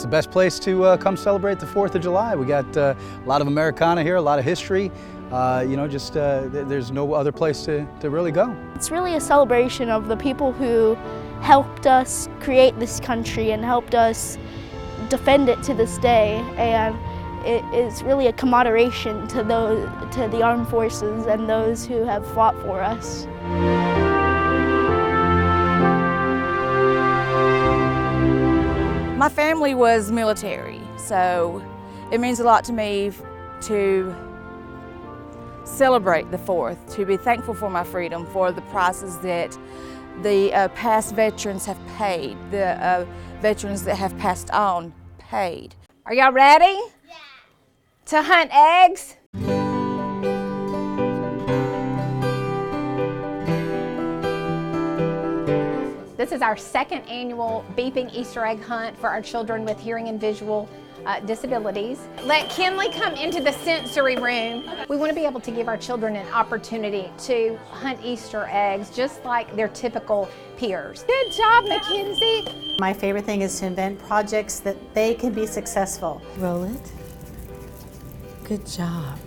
the best place to come celebrate the 4th of July. We got a lot of Americana here, a lot of history. There's no other place to really go. It's really a celebration of the people who helped us create this country and helped us defend it to this day, and it is really a commemoration to the armed forces and those who have fought for us. My family was military, so it means a lot to me to celebrate the 4th, to be thankful for my freedom, for the prices that the past veterans have paid, the veterans that have passed on paid. Are y'all ready? Yeah. To hunt eggs? This is our 2nd annual beeping Easter egg hunt for our children with hearing and visual disabilities. Let Kinley come into the sensory room. We want to be able to give our children an opportunity to hunt Easter eggs just like their typical peers. Good job, Mackenzie. My favorite thing is to invent projects that they can be successful. Roll it. Good job.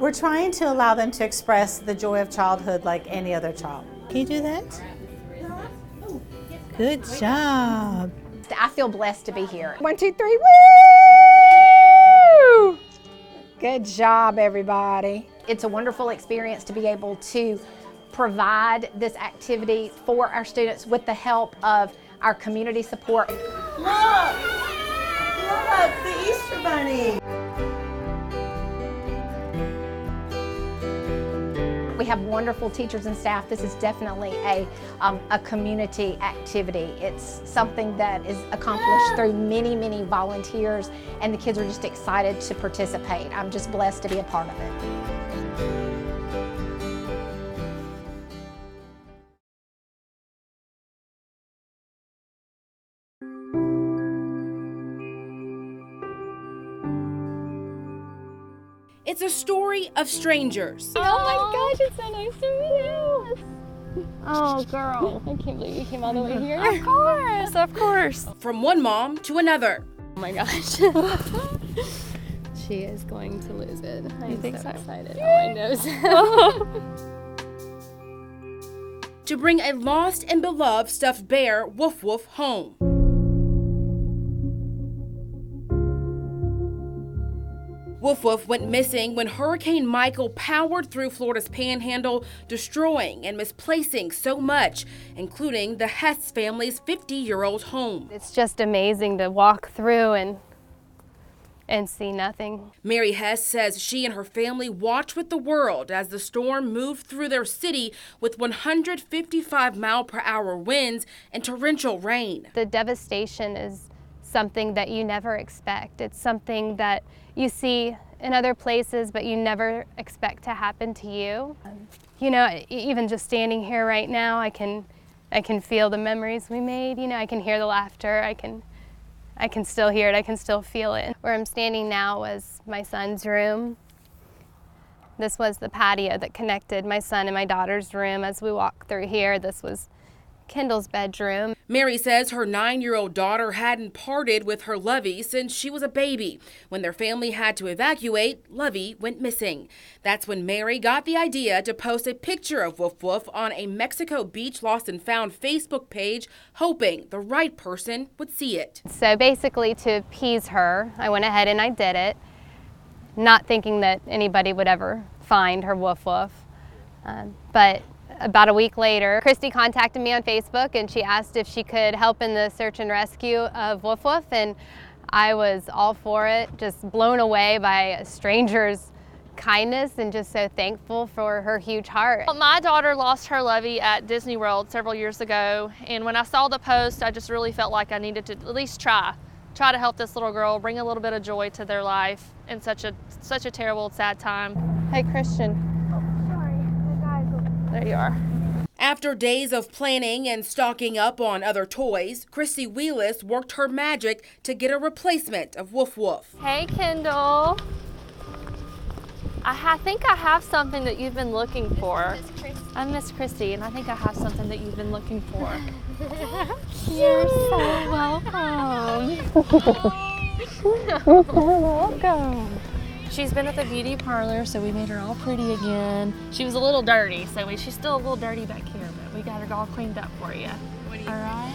We're trying to allow them to express the joy of childhood like any other child. Can you do that? Good job. I feel blessed to be here. 1, 2, 3, woo! Good job, everybody. It's a wonderful experience to be able to provide this activity for our students with the help of our community support. Look! Look, the Easter Bunny! We have wonderful teachers and staff. This is definitely a community activity. It's something that is accomplished through many, many volunteers, and the kids are just excited to participate. I'm just blessed to be a part of it. It's a story of strangers. Oh my gosh, it's so nice to meet you. Oh, girl. I can't believe you came all the way here. Of course, of course. From one mom to another. Oh my gosh. She is going to lose it. I'm so excited. Oh, my nose. To bring a lost and beloved stuffed bear, Woof Woof, home. Woof Woof went missing when Hurricane Michael powered through Florida's Panhandle, destroying and misplacing so much, including the Hess family's 50-year-old home. It's just amazing to walk through and see nothing. Mary Hess says she and her family watched with the world as the storm moved through their city with 155-mile-per-hour winds and torrential rain. The devastation is something that you never expect. It's something that you see in other places, but you never expect to happen to you. You know, even just standing here right now, I can feel the memories we made. You know, I can hear the laughter. I can still hear it. I can still feel it. Where I'm standing now was my son's room. This was the patio that connected my son and my daughter's room. As we walked through here, this was Kendall's bedroom. Mary says her 9-year-old daughter hadn't parted with her Lovey since she was a baby. When their family had to evacuate, Lovey went missing. That's when Mary got the idea to post a picture of Woof Woof on a Mexico Beach Lost and Found Facebook page, hoping the right person would see it. So basically, to appease her, I went ahead and I did it, not thinking that anybody would ever find her Woof Woof. But about a week later, Christy contacted me on Facebook and she asked if she could help in the search and rescue of Woof Woof, and I was all for it, just blown away by a stranger's kindness and just so thankful for her huge heart. Well, my daughter lost her Lovey at Disney World several years ago, and when I saw the post, I just really felt like I needed to at least try to help this little girl, bring a little bit of joy to their life in such a terrible, sad time. Hey, Christian. There you are. After days of planning and stocking up on other toys, Christy Wheelis worked her magic to get a replacement of Woof Woof. Hey, Kendall. I think I have something that you've been looking for. I'm Miss Christy, and I think I have something that you've been looking for. You're so welcome. Welcome. She's been at the beauty parlor, so we made her all pretty again. She was a little dirty, so she's still a little dirty back here, but we got her all cleaned up for you. All right?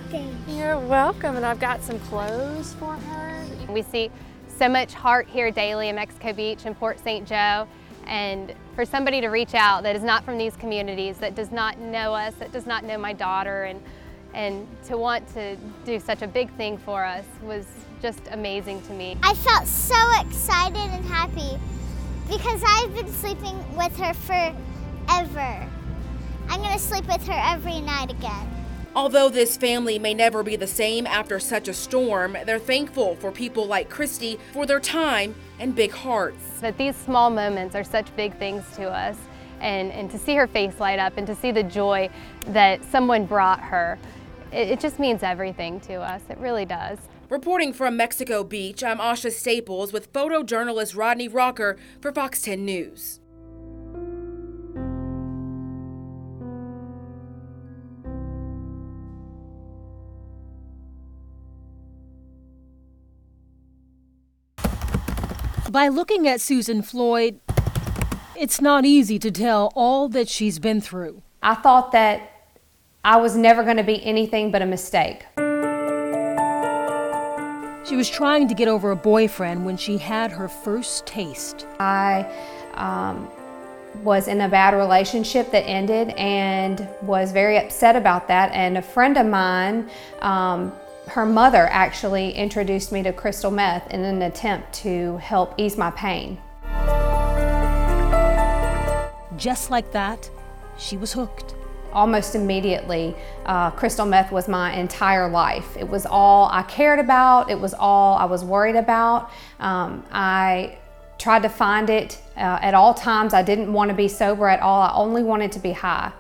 Thanks. You're welcome, and I've got some clothes for her. We see so much heart here daily in Mexico Beach and Port St. Joe, and for somebody to reach out that is not from these communities, that does not know us, that does not know my daughter, and to want to do such a big thing for us was just amazing to me. I felt so excited and happy because I've been sleeping with her forever. I'm gonna sleep with her every night again. Although this family may never be the same after such a storm, they're thankful for people like Christy for their time and big hearts. But these small moments are such big things to us, and to see her face light up and to see the joy that someone brought her, it just means everything to us. It really does. Reporting from Mexico Beach, I'm Asha Staples with photojournalist Rodney Rocker for Fox 10 News. By looking at Susan Floyd, it's not easy to tell all that she's been through. I thought that I was never going to be anything but a mistake. She was trying to get over a boyfriend when she had her first taste. I was in a bad relationship that ended and was very upset about that. And a friend of mine, her mother actually introduced me to crystal meth in an attempt to help ease my pain. Just like that, she was hooked. Almost immediately, crystal meth was my entire life. It was all I cared about. It was all I was worried about. I tried to find it at all times. I didn't want to be sober at all. I only wanted to be high.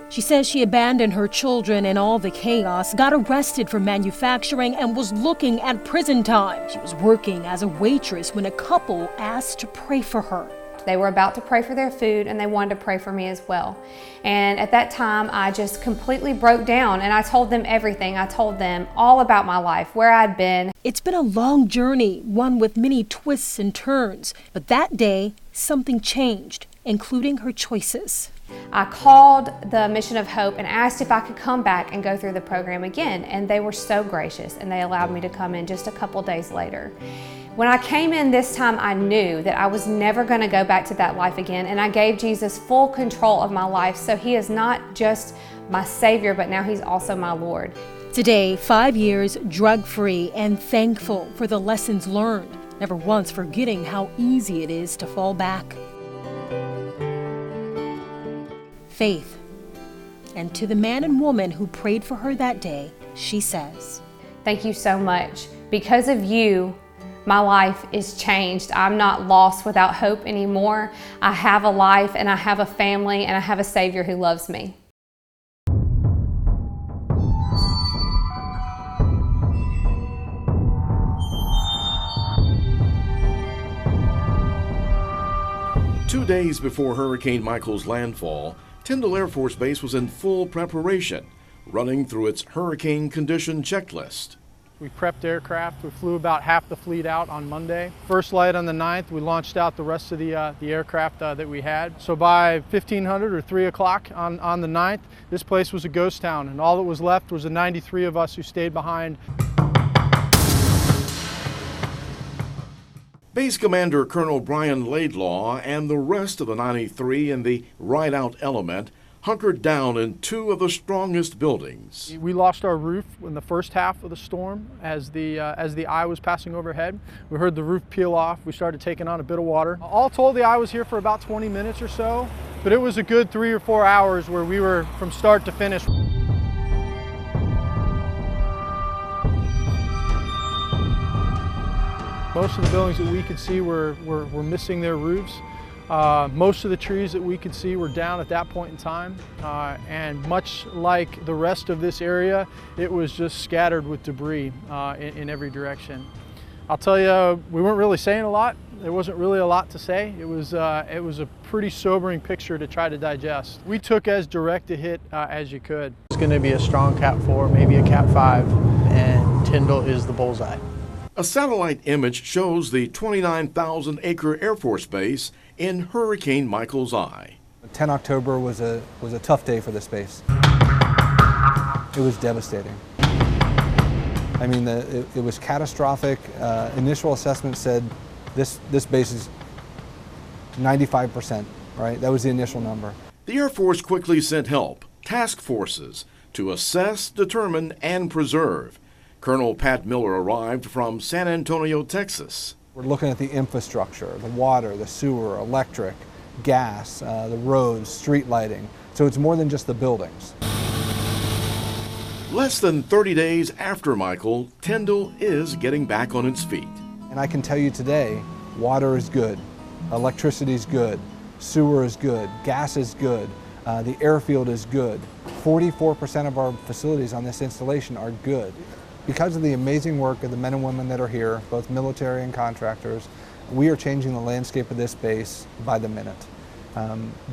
She says she abandoned her children in all the chaos, got arrested for manufacturing, and was looking at prison time. She was working as a waitress when a couple asked to pray for her. They were about to pray for their food, and they wanted to pray for me as well. And at that time, I just completely broke down, and I told them everything. I told them all about my life, where I'd been. It's been a long journey, one with many twists and turns. But that day, something changed, including her choices. I called the Mission of Hope and asked if I could come back and go through the program again, and they were so gracious, and they allowed me to come in just a couple days later. When I came in this time, I knew that I was never going to go back to that life again, and I gave Jesus full control of my life, so He is not just my Savior, but now He's also my Lord. Today, 5 years drug-free and thankful for the lessons learned, never once forgetting how easy it is to fall back. Faith. And to the man and woman who prayed for her that day, she says, "Thank you so much. Because of you, my life is changed. I'm not lost without hope anymore. I have a life, and I have a family, and I have a Savior who loves me." Two days before Hurricane Michael's landfall, Tyndall Air Force Base was in full preparation, running through its hurricane condition checklist. We prepped aircraft. We flew about half the fleet out on Monday. First light on the 9th, we launched out the rest of the aircraft that we had. So by 1500 or 3 o'clock on the 9th, this place was a ghost town, and all that was left was the 93 of us who stayed behind. Base Commander Colonel Brian Laidlaw and the rest of the 93 in the ride-out element hunkered down in two of the strongest buildings. We lost our roof in the first half of the storm as the eye was passing overhead. We heard the roof peel off. We started taking on a bit of water. All told, the eye was here for about 20 minutes or so, but it was a good 3 or 4 hours where we were from start to finish. Most of the buildings that we could see were missing their roofs. Most of the trees that we could see were down at that point in time, and much like the rest of this area, it was just scattered with debris in every direction. I'll tell you, we weren't really saying a lot. There wasn't really a lot to say. It was a pretty sobering picture to try to digest. We took as direct a hit as you could. It's going to be a strong Cat 4, maybe a Cat 5, and Tyndall is the bullseye. A satellite image shows the 29,000-acre Air Force Base in Hurricane Michael's eye. 10 October was a tough day for this base. It was devastating. I mean, it was catastrophic. Initial assessment said this base is 95%, right? That was the initial number. The Air Force quickly sent help, task forces, to assess, determine, and preserve. Colonel Pat Miller arrived from San Antonio, Texas. We're looking at the infrastructure, the water, the sewer, electric, gas, the roads, street lighting. So it's more than just the buildings. Less than 30 days after Michael, Tyndall is getting back on its feet. And I can tell you today, water is good, electricity is good, sewer is good, gas is good, the airfield is good. 44% of our facilities on this installation are good. Because of the amazing work of the men and women that are here, both military and contractors, we are changing the landscape of this base by the minute.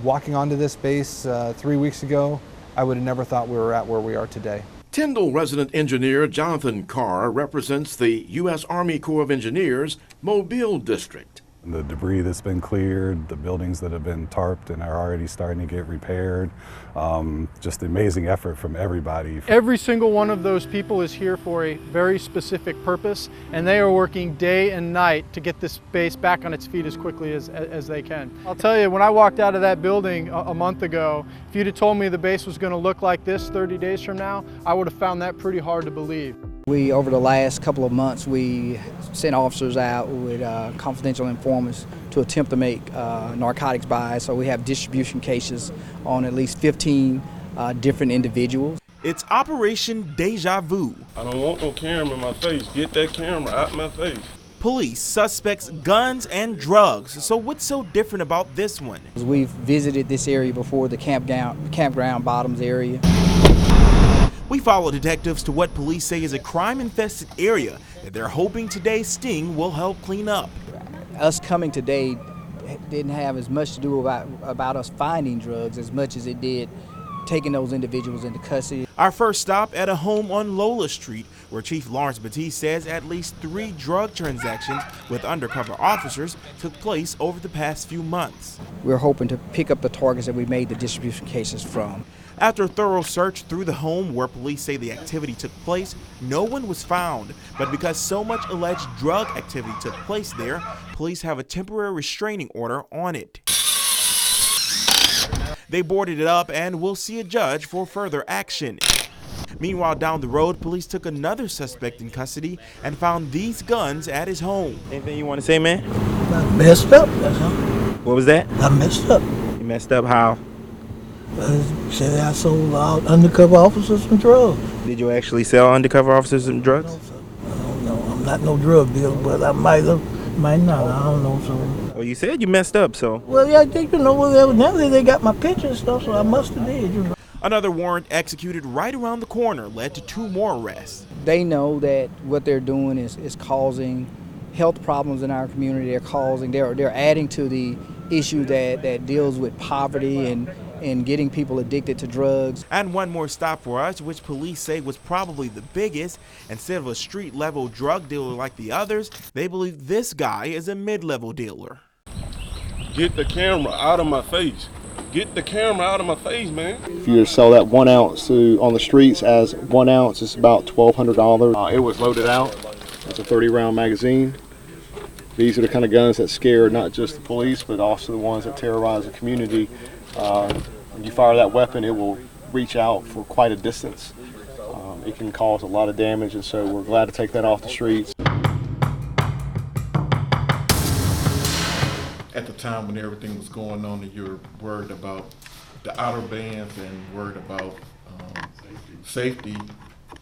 Walking onto this base 3 weeks ago, I would have never thought we were at where we are today. Tyndall resident engineer Jonathan Carr represents the U.S. Army Corps of Engineers Mobile District. The debris that's been cleared, the buildings that have been tarped and are already starting to get repaired, just amazing effort from everybody. Every single one of those people is here for a very specific purpose, and they are working day and night to get this base back on its feet as quickly as they can. I'll tell you, when I walked out of that building a month ago, if you'd have told me the base was going to look like this 30 days from now, I would have found that pretty hard to believe. Over the last couple of months, we sent officers out with confidential informants to attempt to make narcotics buys. So we have distribution cases on at least 15 different individuals. It's Operation Deja Vu. I don't want no camera in my face. Get that camera out my face. Police, suspects, guns, and drugs. So what's so different about this one? We've visited this area before, the campground bottoms area. We follow detectives to what police say is a crime-infested area that they're hoping today's sting will help clean up. Us coming today didn't have as much to do about us finding drugs as much as it did taking those individuals into custody. Our first stop at a home on Lola Street, where Chief Lawrence Batiste says at least 3 drug transactions with undercover officers took place over the past few months. We're hoping to pick up the targets that we made the distribution cases from. After a thorough search through the home where police say the activity took place, no one was found. But because so much alleged drug activity took place there, police have a temporary restraining order on it. They boarded it up and will see a judge for further action. Meanwhile, down the road, police took another suspect in custody and found these guns at his home. Anything you want to say, man? I messed up, that's all. What was that? I messed up. You messed up how? Said I sold out undercover officers some drugs. Did you actually sell undercover officers some drugs? No, sir. I don't know. I'm not no drug dealer, but I might have, might not. I don't know, sir. Well, you said you messed up, so. Well, yeah, I think, well, evidently they got my picture and stuff, so I must have did, Another warrant executed right around the corner led to 2 more arrests. They know that what they're doing is causing health problems in our community. They're adding to the issue that deals with poverty and getting people addicted to drugs. And one more stop for us, which police say was probably the biggest. Instead of a street-level drug dealer like the others, they believe this guy is a mid-level dealer. Get the camera out of my face. Get the camera out of my face, man. If you sell that 1 ounce on the streets as 1 ounce, it's about $1,200. It was loaded out. It's a 30-round magazine. These are the kind of guns that scare not just the police, but also the ones that terrorize the community. When you fire that weapon, it will reach out for quite a distance. It can cause a lot of damage, and so we're glad to take that off the streets. At the time when everything was going on, and you're worried about the outer bands and worried about safety.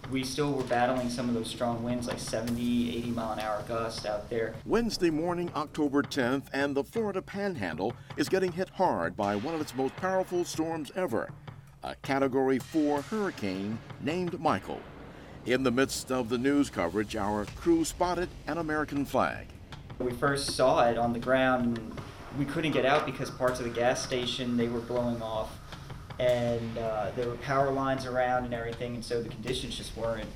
We still were battling some of those strong winds, like 70, 80 mile an hour gusts out there. Wednesday morning, October 10th, and the Florida Panhandle is getting hit hard by one of its most powerful storms ever, a Category 4 hurricane named Michael. In the midst of the news coverage, our crew spotted an American flag. We first saw it on the ground, and we couldn't get out because parts of the gas station, they were blowing off. And there were power lines around and everything, and so the conditions just weren't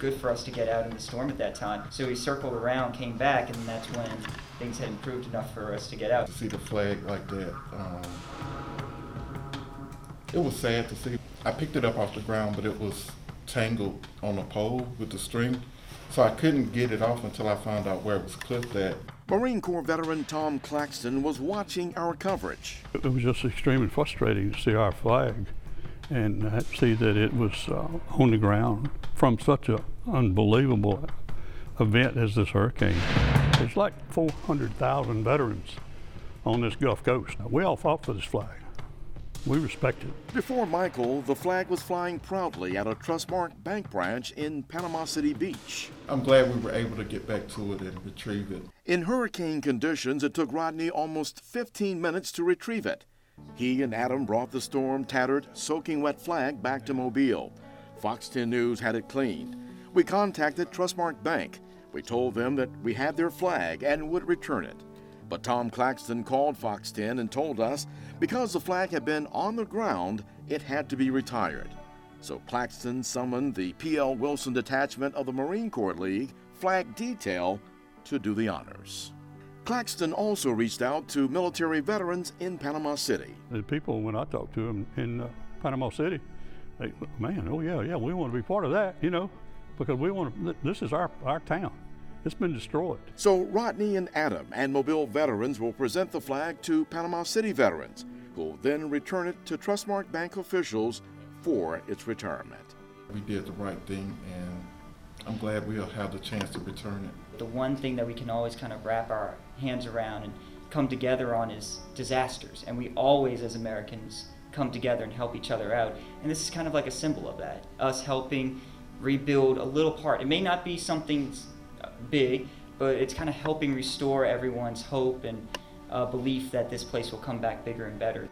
good for us to get out in the storm at that time. So we circled around, came back, and that's when things had improved enough for us to get out. To see the flag like that, it was sad to see. I picked it up off the ground, but it was tangled on a pole with the string, so I couldn't get it off until I found out where it was clipped at. Marine Corps veteran Tom Claxton was watching our coverage. It was just extremely frustrating to see our flag and see that it was on the ground from such an unbelievable event as this hurricane. It's like 400,000 veterans on this Gulf Coast. We all fought for this flag. We respect it. Before Michael, the flag was flying proudly at a Trustmark Bank branch in Panama City Beach. I'm glad we were able to get back to it and retrieve it. In hurricane conditions, it took Rodney almost 15 minutes to retrieve it. He and Adam brought the storm-tattered, soaking wet flag back to Mobile. Fox 10 News had it cleaned. We contacted Trustmark Bank. We told them that we had their flag and would return it. But Tom Claxton called Fox 10 and told us because the flag had been on the ground, it had to be retired. So Claxton summoned the P.L. Wilson Detachment of the Marine Corps League flag detail to do the honors. Claxton also reached out to military veterans in Panama City. The people, when I talked to them in Panama City, they, man, oh yeah, we want to be part of that, you know, because we want this is our town. It's been destroyed. So Rodney and Adam and Mobile veterans will present the flag to Panama City veterans, who will then return it to Trustmark Bank officials for its retirement. We did the right thing, and I'm glad we'll have the chance to return it. The one thing that we can always kind of wrap our hands around and come together on is disasters. And we always, as Americans, come together and help each other out. And this is kind of like a symbol of that, us helping rebuild a little part. It may not be something big, but it's kind of helping restore everyone's hope and belief that this place will come back bigger and better.